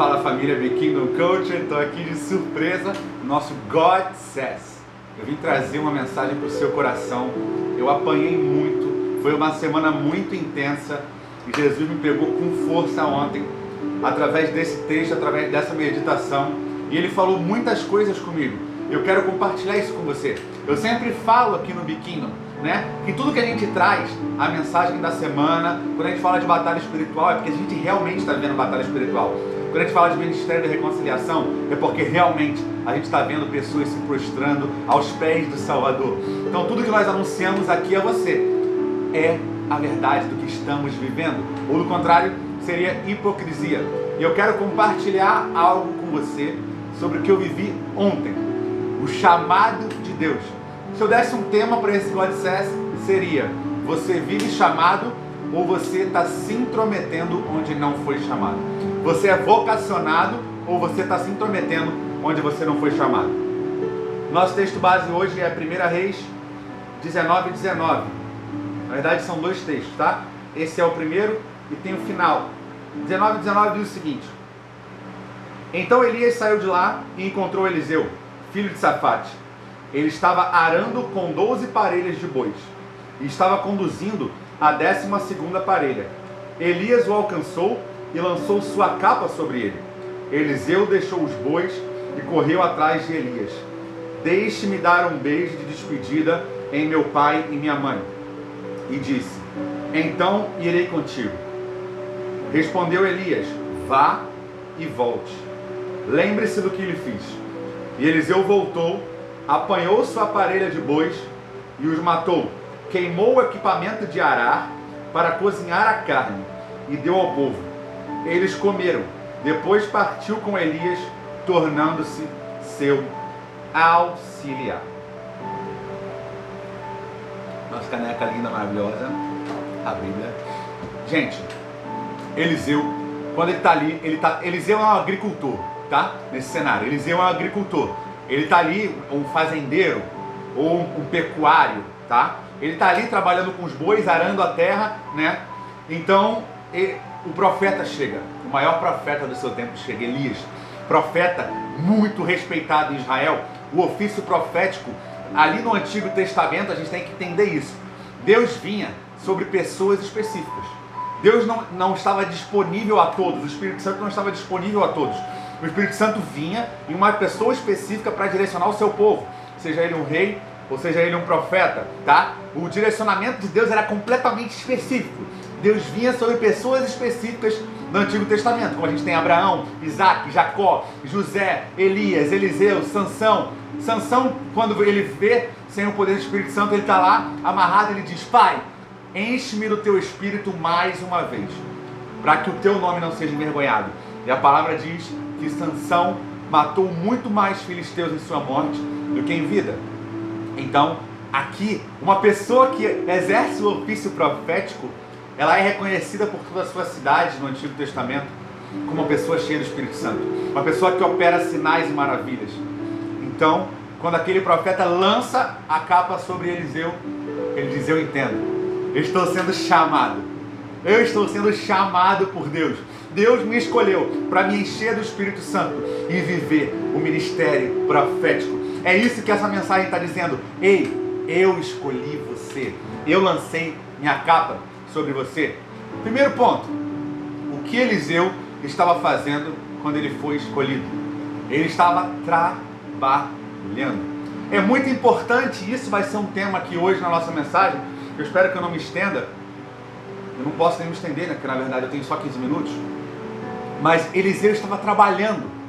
Fala família, Biquinho no Coach, estou aqui de surpresa no nosso God Says. Eu vim trazer uma mensagem para o seu coração. Eu apanhei muito, foi uma semana muito intensa e Jesus me pegou com força ontem, através desse texto, através dessa meditação, e Ele falou muitas coisas comigo. Eu quero compartilhar isso com você. Eu sempre falo aqui no Biquinho, que tudo que a gente traz, a mensagem da semana, quando a gente fala de batalha espiritual, é porque a gente realmente está vivendo batalha espiritual. Quando a gente fala de ministério de reconciliação, é porque realmente a gente está vendo pessoas se prostrando aos pés do Salvador. Então tudo que nós anunciamos aqui a você é a verdade do que estamos vivendo, ou do contrário, seria hipocrisia. E eu quero compartilhar algo com você sobre o que eu vivi ontem, o chamado de Deus. Se eu desse um tema para esse God Says, seria: você vive chamado ou você está se intrometendo onde não foi chamado? Você é vocacionado ou você está se intrometendo onde você não foi chamado? Nosso texto base hoje é 1 Reis 19:19. Na verdade são dois textos, tá? Esse é o primeiro e tem o final. 19:19 diz o seguinte: então Elias saiu de lá e encontrou Eliseu, filho de Safate. Ele estava arando com 12 parelhas de bois e estava conduzindo a 12ª parelha. Elias o alcançou e lançou sua capa sobre ele. Eliseu deixou os bois e correu atrás de Elias. Deixe-me dar um beijo de despedida em meu pai e minha mãe. E disse: então irei contigo. Respondeu Elias: vá e volte. Lembre-se do que lhe fiz. E Eliseu voltou, apanhou sua parelha de bois e os matou. Queimou o equipamento de arar para cozinhar a carne e deu ao povo. Eles comeram. Depois partiu com Elias, tornando-se seu auxiliar. Nossa caneca linda, maravilhosa, a Bíblia. Gente, Eliseu, quando ele está ali, Eliseu é um agricultor, tá? Nesse cenário, Eliseu é um agricultor. Ele está ali, um fazendeiro ou um pecuário, tá? Ele está ali trabalhando com os bois, arando a terra, Então, o profeta chega, o maior profeta do seu tempo chega, Elias, profeta muito respeitado em Israel. O ofício profético, ali no Antigo Testamento, a gente tem que entender isso. Deus vinha sobre pessoas específicas. Deus não estava disponível a todos, o Espírito Santo não estava disponível a todos. O Espírito Santo vinha em uma pessoa específica para direcionar o seu povo, seja ele um rei, ou seja ele um profeta, tá? O direcionamento de Deus era completamente específico. Deus vinha sobre pessoas específicas no Antigo Testamento, como a gente tem Abraão, Isaac, Jacó, José, Elias, Eliseu, Sansão. Sansão, quando ele vê sem o poder do Espírito Santo, ele está lá amarrado, ele diz: pai, enche-me do teu Espírito mais uma vez, para que o teu nome não seja envergonhado. E a palavra diz que Sansão matou muito mais filisteus em sua morte do que em vida. Então, aqui, uma pessoa que exerce o ofício profético, ela é reconhecida por toda a sua cidade no Antigo Testamento como uma pessoa cheia do Espírito Santo, uma pessoa que opera sinais e maravilhas. Então, quando aquele profeta lança a capa sobre Eliseu, ele diz: eu entendo, eu estou sendo chamado, eu estou sendo chamado por Deus. Deus me escolheu para me encher do Espírito Santo e viver o ministério profético. É isso que essa mensagem está dizendo. Ei, eu escolhi você, eu lancei minha capa sobre você. Primeiro ponto: o que Eliseu estava fazendo quando ele foi escolhido? Ele estava trabalhando. É muito importante, isso vai ser um tema aqui hoje na nossa mensagem. Eu espero que eu não me estenda. Eu não posso nem me estender, porque na verdade eu tenho só 15 minutos. Mas Eliseu estava trabalhando.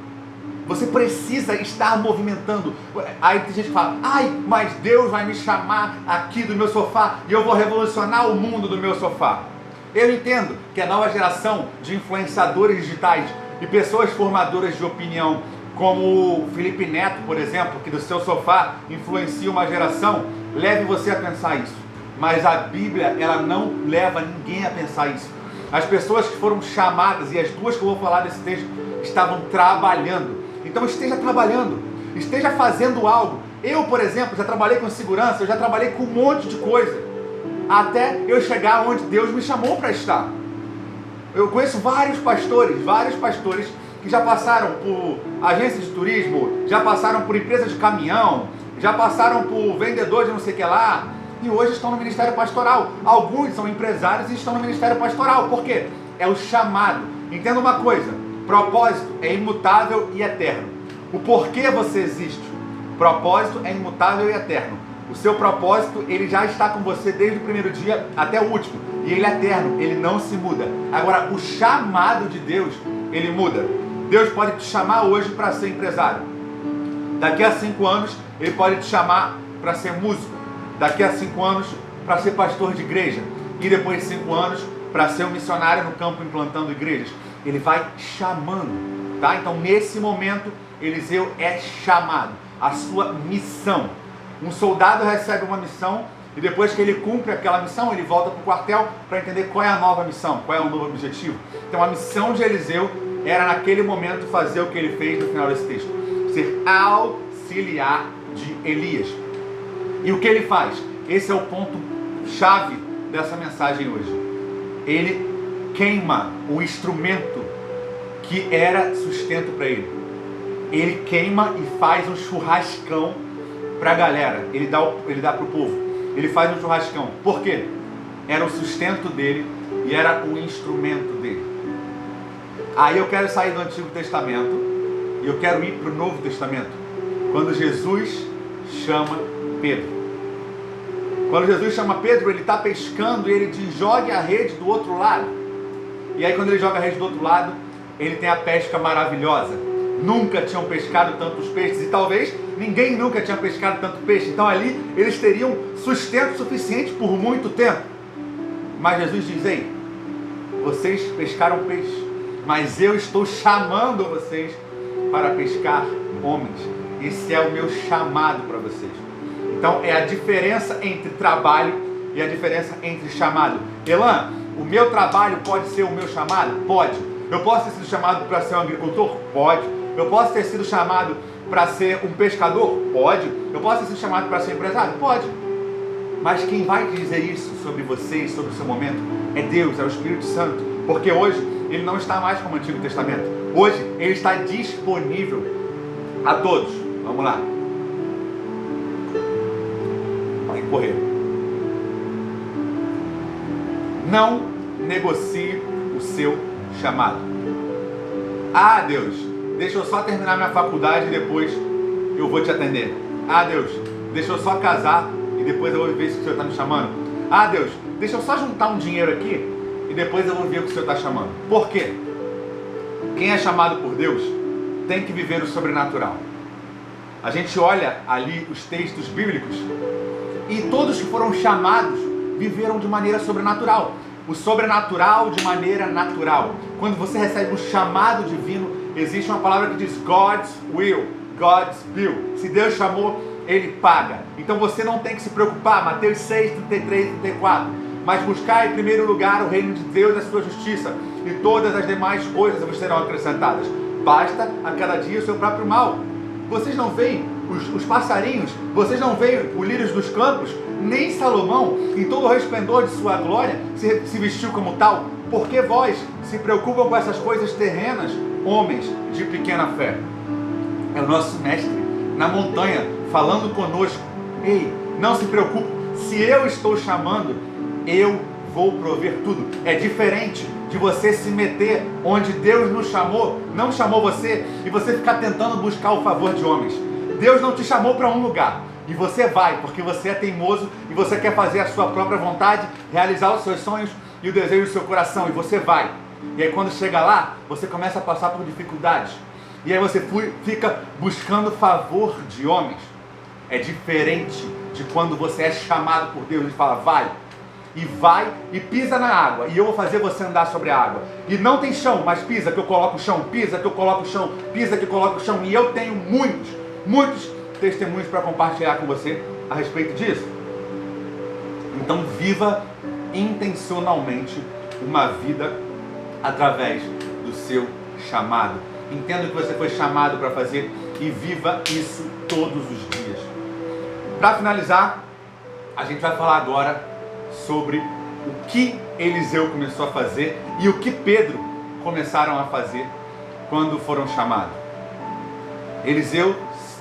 Você precisa estar movimentando. Aí tem gente que fala: ai, mas Deus vai me chamar aqui do meu sofá e eu vou revolucionar o mundo do meu sofá. Eu entendo que a nova geração de influenciadores digitais e pessoas formadoras de opinião, como o Felipe Neto, por exemplo, que do seu sofá influencia uma geração, leve você a pensar isso. Mas a Bíblia, ela não leva ninguém a pensar isso. As pessoas que foram chamadas, e as duas que eu vou falar desse texto, estavam trabalhando. Então esteja trabalhando, esteja fazendo algo. Eu, por exemplo, já trabalhei com segurança, eu já trabalhei com um monte de coisa, até eu chegar onde Deus me chamou para estar. Eu conheço vários pastores que já passaram por agências de turismo, já passaram por empresa de caminhão, já passaram por vendedor de não sei o que lá, e hoje estão no ministério pastoral. Alguns são empresários e estão no ministério pastoral. Por quê? É o chamado. Entenda uma coisa, propósito é imutável e eterno. O porquê você existe, propósito é imutável e eterno. O seu propósito, ele já está com você desde o primeiro dia até o último. E ele é eterno, ele não se muda. Agora, o chamado de Deus, ele muda. Deus pode te chamar hoje para ser empresário. Daqui a 5 anos, ele pode te chamar para ser músico. Daqui a 5 anos, para ser pastor de igreja. E depois de 5 anos, para ser um missionário no campo implantando igrejas. Ele vai chamando, tá? Então, nesse momento, Eliseu é chamado. A sua missão. Um soldado recebe uma missão e depois que ele cumpre aquela missão, ele volta para o quartel para entender qual é a nova missão, qual é o novo objetivo. Então, a missão de Eliseu era, naquele momento, fazer o que ele fez no final desse texto. Ser auxiliar de Elias. E o que ele faz? Esse é o ponto-chave dessa mensagem hoje. Ele queima o instrumento que era sustento para ele. Ele queima e faz um churrascão para a galera. Ele dá para o povo. Ele faz um churrascão. Por quê? Era o sustento dele e era o instrumento dele. Aí eu quero sair do Antigo Testamento e eu quero ir para o Novo Testamento. Quando Jesus chama Pedro. Quando Jesus chama Pedro, ele está pescando e ele diz: jogue a rede do outro lado. E aí quando ele joga a rede do outro lado, ele tem a pesca maravilhosa. Nunca tinham pescado tantos peixes e talvez ninguém nunca tinha pescado tanto peixe. Então ali eles teriam sustento suficiente por muito tempo. Mas Jesus diz: ei, vocês pescaram peixe, mas eu estou chamando vocês para pescar homens. Esse é o meu chamado para vocês. Então é a diferença entre trabalho e a diferença entre chamado. Elan, o meu trabalho pode ser o meu chamado? Pode. Eu posso ter sido chamado para ser um agricultor? Pode. Eu posso ter sido chamado para ser um pescador? Pode. Eu posso ter sido chamado para ser empresário? Pode. Mas quem vai dizer isso sobre você, sobre o seu momento, é Deus, é o Espírito Santo. Porque hoje ele não está mais como o Antigo Testamento. Hoje ele está disponível a todos. Vamos lá. Tem que correr. Não negocie o seu chamado. Ah, Deus, deixa eu só terminar minha faculdade e depois eu vou te atender. Ah, Deus, deixa eu só casar e depois eu vou ver se o Senhor está me chamando. Ah, Deus, deixa eu só juntar um dinheiro aqui e depois eu vou ver o que o Senhor está chamando. Por quê? Quem é chamado por Deus tem que viver o sobrenatural. A gente olha ali os textos bíblicos e todos que foram chamados viveram de maneira sobrenatural. O sobrenatural de maneira natural. Quando você recebe um chamado divino, existe uma palavra que diz God's will, God's bill. Se Deus chamou, Ele paga. Então você não tem que se preocupar, Mateus 6, 33 e 34. Mas buscar em primeiro lugar o reino de Deus e a sua justiça, e todas as demais coisas vos serão acrescentadas. Basta a cada dia o seu próprio mal. Vocês não veem os passarinhos, vocês não veem os lírios dos campos, nem Salomão, em todo o resplendor de sua glória, se vestiu como tal. Por que vós se preocupam com essas coisas terrenas, homens de pequena fé? É o nosso mestre na montanha falando conosco. Ei, não se preocupe, se eu estou chamando, eu vou prover tudo. É diferente de você se meter onde Deus nos chamou, não chamou você, e você ficar tentando buscar o favor de homens. Deus não te chamou para um lugar, e você vai, porque você é teimoso, e você quer fazer a sua própria vontade, realizar os seus sonhos e o desejo do seu coração, e você vai. E aí quando chega lá, você começa a passar por dificuldades, e aí você fica buscando favor de homens. É diferente de quando você é chamado por Deus e fala: vai e pisa na água, e eu vou fazer você andar sobre a água. E não tem chão, mas pisa que eu coloco o chão, pisa que eu coloco o chão, pisa que eu coloco o chão. E eu tenho muitos testemunhos para compartilhar com você a respeito disso. Então viva intencionalmente uma vida através do seu chamado. Entenda o que você foi chamado para fazer e viva isso todos os dias. Para finalizar, a gente vai falar agora sobre o que Eliseu começou a fazer e o que Pedro começaram a fazer quando foram chamados. Eliseu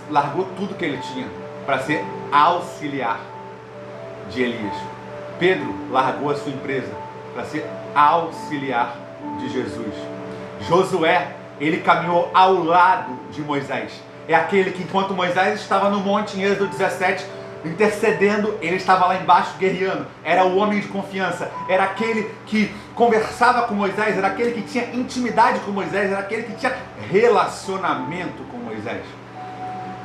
largou tudo que ele tinha para ser auxiliar de Elias. Pedro largou a sua empresa para ser auxiliar de Jesus. Josué, ele caminhou ao lado de Moisés. É aquele que, enquanto Moisés estava no monte em Êxodo 17, intercedendo, ele estava lá embaixo guerreando. Era o homem de confiança, era aquele que conversava com Moisés, era aquele que tinha intimidade com Moisés, era aquele que tinha relacionamento com Moisés.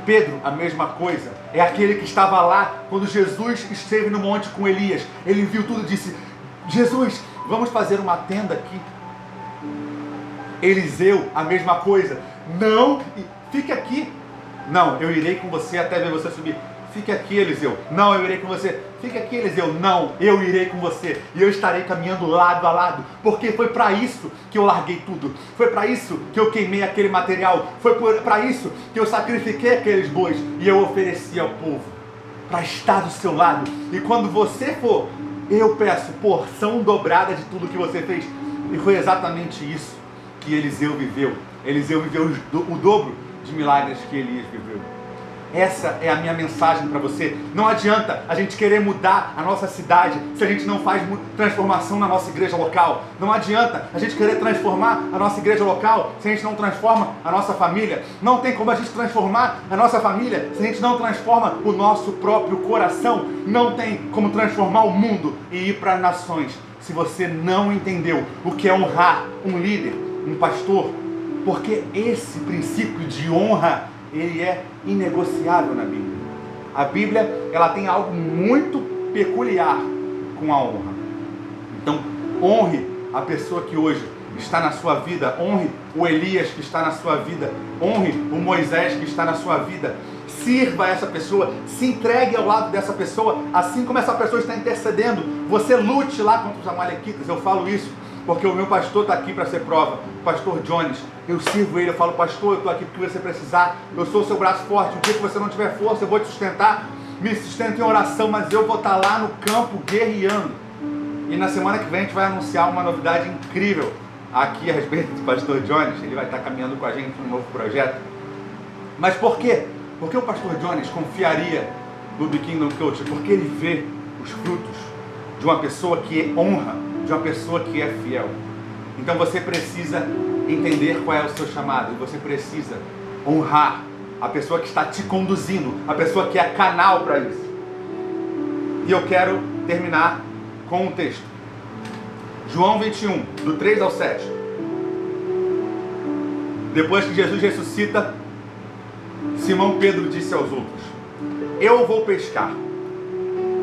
Pedro, a mesma coisa, é aquele que estava lá quando Jesus esteve no monte com Elias. Ele viu tudo e disse: Jesus, vamos fazer uma tenda aqui. Eliseu, a mesma coisa. Não, fique aqui. Não, eu irei com você até ver você subir. Fique aqui, Eliseu. Não, eu irei com você. Fique aqui, Eliseu. Não, eu irei com você. E eu estarei caminhando lado a lado. Porque foi para isso que eu larguei tudo. Foi para isso que eu queimei aquele material. Foi para isso que eu sacrifiquei aqueles bois. E eu ofereci ao povo para estar do seu lado. E quando você for, eu peço porção dobrada de tudo que você fez. E foi exatamente isso que Eliseu viveu. Eliseu viveu o dobro de milagres que Elias viveu. Essa é a minha mensagem para você. Não adianta a gente querer mudar a nossa cidade se a gente não faz transformação na nossa igreja local. Não adianta a gente querer transformar a nossa igreja local se a gente não transforma a nossa família. Não tem como a gente transformar a nossa família se a gente não transforma o nosso próprio coração. Não tem como transformar o mundo e ir para as nações se você não entendeu o que é honrar um líder, um pastor. Porque esse princípio de honra, ele é inegociável na Bíblia. A Bíblia, ela tem algo muito peculiar com a honra. Então, honre a pessoa que hoje está na sua vida, honre o Elias que está na sua vida, honre o Moisés que está na sua vida, sirva essa pessoa, se entregue ao lado dessa pessoa, assim como essa pessoa está intercedendo, você lute lá contra os amalequitas. Eu falo isso porque o meu pastor está aqui para ser prova, o pastor Jones. Eu sirvo ele, eu falo: pastor, eu estou aqui porque você precisar, eu sou o seu braço forte, o dia que você não tiver força eu vou te sustentar, me sustenta em oração, mas eu vou estar lá no campo guerreando. E na semana que vem a gente vai anunciar uma novidade incrível aqui a respeito do pastor Jones. Ele vai estar caminhando com a gente num novo projeto. Mas por quê? Porque o pastor Jones confiaria no The Kingdom Coach? Porque ele vê os frutos de uma pessoa que honra, de uma pessoa que é fiel. Então você precisa entender qual é o seu chamado, e você precisa honrar a pessoa que está te conduzindo, a pessoa que é canal para isso. E eu quero terminar com um texto. João 21, do 3 ao 7. Depois que Jesus ressuscita, Simão Pedro disse aos outros: eu vou pescar.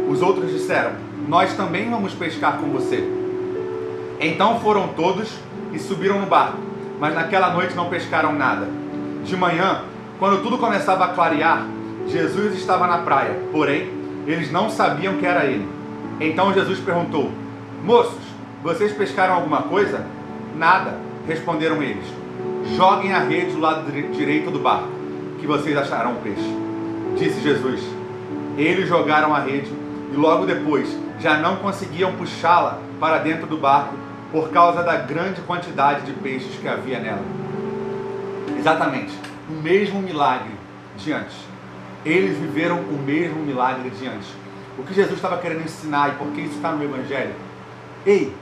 Os outros disseram: nós também vamos pescar com você. Então foram todos e subiram no barco, mas naquela noite não pescaram nada. De manhã, quando tudo começava a clarear, Jesus estava na praia, porém, eles não sabiam que era ele. Então Jesus perguntou: moços, vocês pescaram alguma coisa? Nada, responderam eles. Joguem a rede do lado direito do barco, que vocês acharão peixe. Disse Jesus. Eles jogaram a rede e logo depois já não conseguiam puxá-la para dentro do barco por causa da grande quantidade de peixes que havia nela. Exatamente, o mesmo milagre de antes. Eles viveram o mesmo milagre de antes. O que Jesus estava querendo ensinar, e por que isso está no Evangelho? Ei,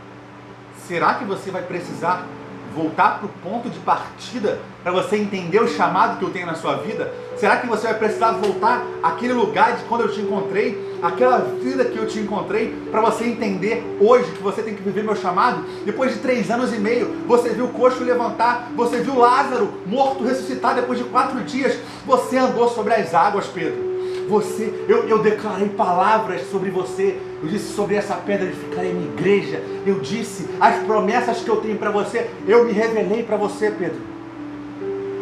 será que você vai precisar voltar para o ponto de partida para você entender o chamado que eu tenho na sua vida? Será que você vai precisar voltar àquele lugar de quando eu te encontrei, aquela vida que eu te encontrei, para você entender hoje que você tem que viver meu chamado? Depois de 3 anos e meio, você viu o coxo levantar, você viu Lázaro morto ressuscitar depois de 4 dias, você andou sobre as águas, Pedro. Eu declarei palavras sobre você. Eu disse: sobre essa pedra edificarei minha igreja. Eu disse as promessas que eu tenho para você. Eu me revelei para você, Pedro.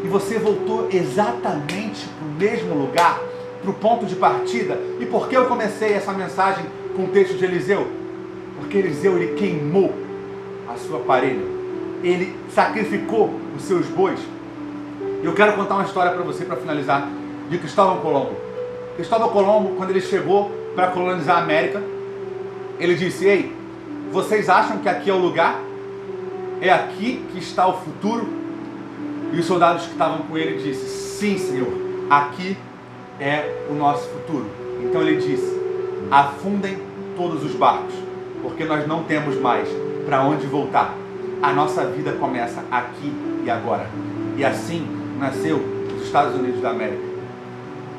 E você voltou exatamente para o mesmo lugar, para o ponto de partida. E por que eu comecei essa mensagem com o texto de Eliseu? Porque Eliseu, ele queimou a sua parelha. Ele sacrificou os seus bois. E eu quero contar uma história para você, para finalizar, de Cristóvão Colombo. Cristóvão Colombo, quando ele chegou para colonizar a América, ele disse: ei, vocês acham que aqui é o lugar? É aqui que está o futuro? E os soldados que estavam com ele disseram: sim, Senhor, aqui é o nosso futuro. Então ele disse: afundem todos os barcos, porque nós não temos mais para onde voltar. A nossa vida começa aqui e agora. E assim nasceu os Estados Unidos da América.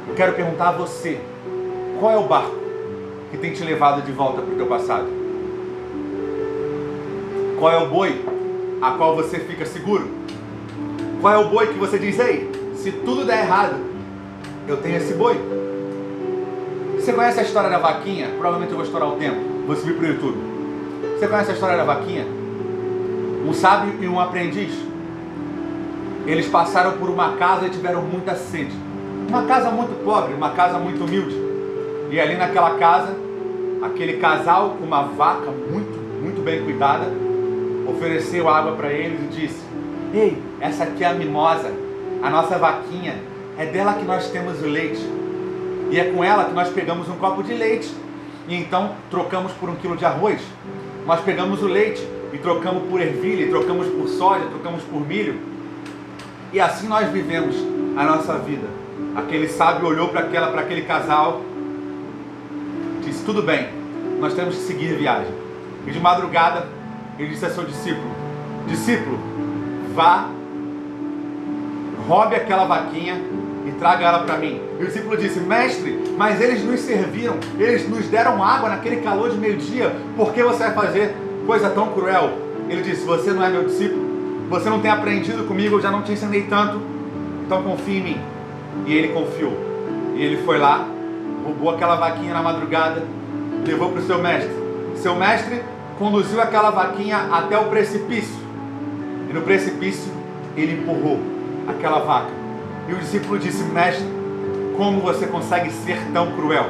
Eu quero perguntar a você: qual é o barco que tem te levado de volta para o teu passado? Qual é o boi a qual você fica seguro? Qual é o boi que você diz: ei, se tudo der errado, eu tenho esse boi? Você conhece a história da vaquinha? Provavelmente eu vou estourar o tempo, vou subir para o YouTube. Você conhece a história da vaquinha? Um sábio e um aprendiz. Eles passaram por uma casa e tiveram muita sede. Uma casa muito pobre, uma casa muito humilde. E ali naquela casa, aquele casal com uma vaca muito bem cuidada, ofereceu água para eles e disse: ei, essa aqui é a mimosa, a nossa vaquinha, é dela que nós temos o leite. E é com ela que nós pegamos um copo de leite e então trocamos por 1 quilo de arroz. Nós pegamos o leite e trocamos por ervilha, trocamos por soja, trocamos por milho. E assim nós vivemos a nossa vida. Aquele sábio olhou para aquele casal, disse: tudo bem, nós temos que seguir viagem. E de madrugada ele disse a seu discípulo: discípulo, vá, roube aquela vaquinha e traga ela para mim. E o discípulo disse: mestre, mas eles nos serviram, eles nos deram água naquele calor de meio-dia, por que você vai fazer coisa tão cruel? Ele disse: você não é meu discípulo, você não tem aprendido comigo, eu já não te ensinei tanto, então confie em mim. E ele confiou, e ele foi lá, roubou aquela vaquinha na madrugada, levou para o seu mestre. Seu mestre conduziu aquela vaquinha até o precipício, e no precipício ele empurrou aquela vaca. E o discípulo disse: mestre, como você consegue ser tão cruel?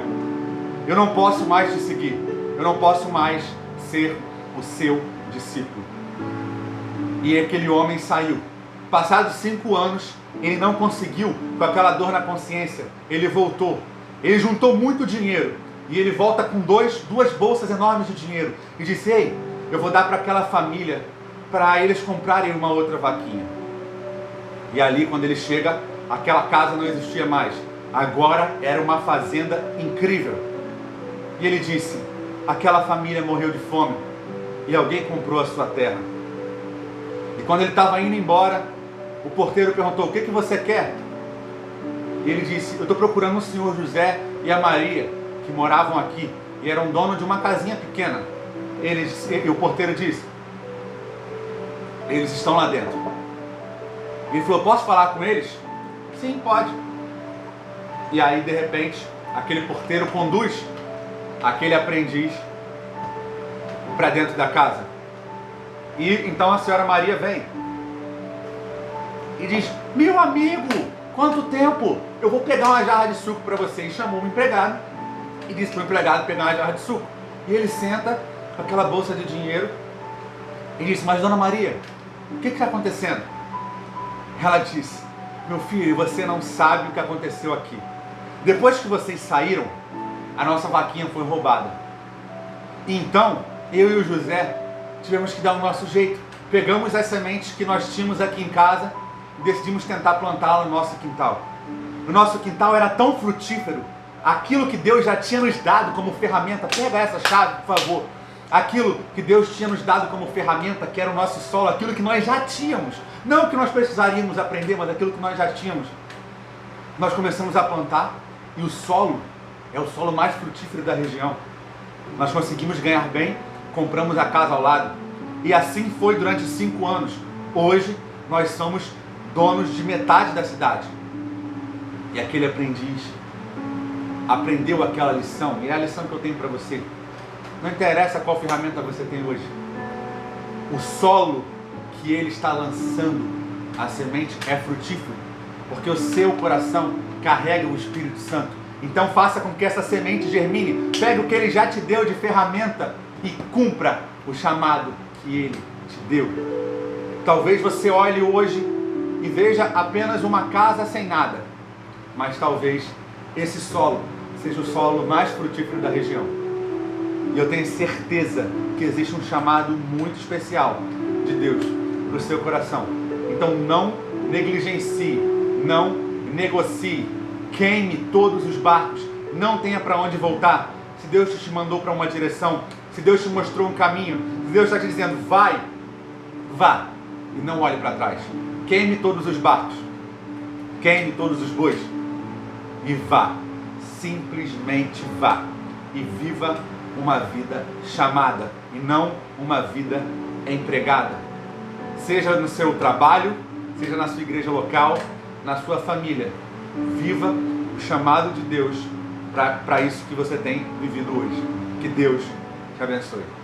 Eu não posso mais te seguir, eu não posso mais ser o seu discípulo. E aquele homem saiu. Passados 5 anos, ele não conseguiu, com aquela dor na consciência, ele voltou. Ele juntou muito dinheiro e ele volta com duas bolsas enormes de dinheiro e disse: ei, eu vou dar para aquela família para eles comprarem uma outra vaquinha. E ali, quando ele chega, aquela casa não existia mais. Agora era uma fazenda incrível. E ele disse: aquela família morreu de fome e alguém comprou a sua terra. E quando ele estava indo embora, o porteiro perguntou: o que você quer? E ele disse: eu estou procurando o senhor José e a Maria, que moravam aqui e eram dono de uma casinha pequena. E o porteiro disse: eles estão lá dentro. Ele falou: posso falar com eles? Sim, pode. E aí, de repente, aquele porteiro conduz aquele aprendiz para dentro da casa. E então a senhora Maria vem e diz: meu amigo, quanto tempo? Eu vou pegar uma jarra de suco para você. E chamou o empregado e disse para o empregado pegar uma jarra de suco. E ele senta com aquela bolsa de dinheiro e disse: mas dona Maria, o que está acontecendo? Ela disse: meu filho, você não sabe o que aconteceu aqui. Depois que vocês saíram, a nossa vaquinha foi roubada. Então, eu e o José tivemos que dar o nosso jeito. Pegamos as sementes que nós tínhamos aqui em casa e decidimos tentar plantá-la no nosso quintal. O nosso quintal era tão frutífero, aquilo que Deus já tinha nos dado como ferramenta. Pega essa chave, por favor. Aquilo que Deus tinha nos dado como ferramenta, que era o nosso solo, aquilo que nós já tínhamos. Não o que nós precisaríamos aprender, mas aquilo que nós já tínhamos. Nós começamos a plantar e o solo é o solo mais frutífero da região. Nós conseguimos ganhar bem, compramos a casa ao lado. E assim foi durante 5 anos. Hoje nós somos donos de metade da cidade. E aquele aprendiz aprendeu aquela lição, e é a lição que eu tenho para você. Não interessa qual ferramenta você tem hoje. O solo que ele está lançando a semente é frutífero, porque o seu coração carrega o Espírito Santo. Então faça com que essa semente germine. Pegue o que ele já te deu de ferramenta e cumpra o chamado que ele te deu. Talvez você olhe hoje e veja apenas uma casa sem nada, mas talvez esse solo seja o solo mais frutífero da região. E eu tenho certeza que existe um chamado muito especial de Deus para o seu coração. Então não negligencie, não negocie, queime todos os barcos, não tenha para onde voltar. Se Deus te mandou para uma direção, se Deus te mostrou um caminho, se Deus está te dizendo, vai, vá, e não olhe para trás. Queime todos os barcos, queime todos os bois, e vá, simplesmente vá, e viva uma vida chamada, e não uma vida empregada. Seja no seu trabalho, seja na sua igreja local, na sua família, viva o chamado de Deus para isso que você tem vivido hoje. Que Deus te abençoe.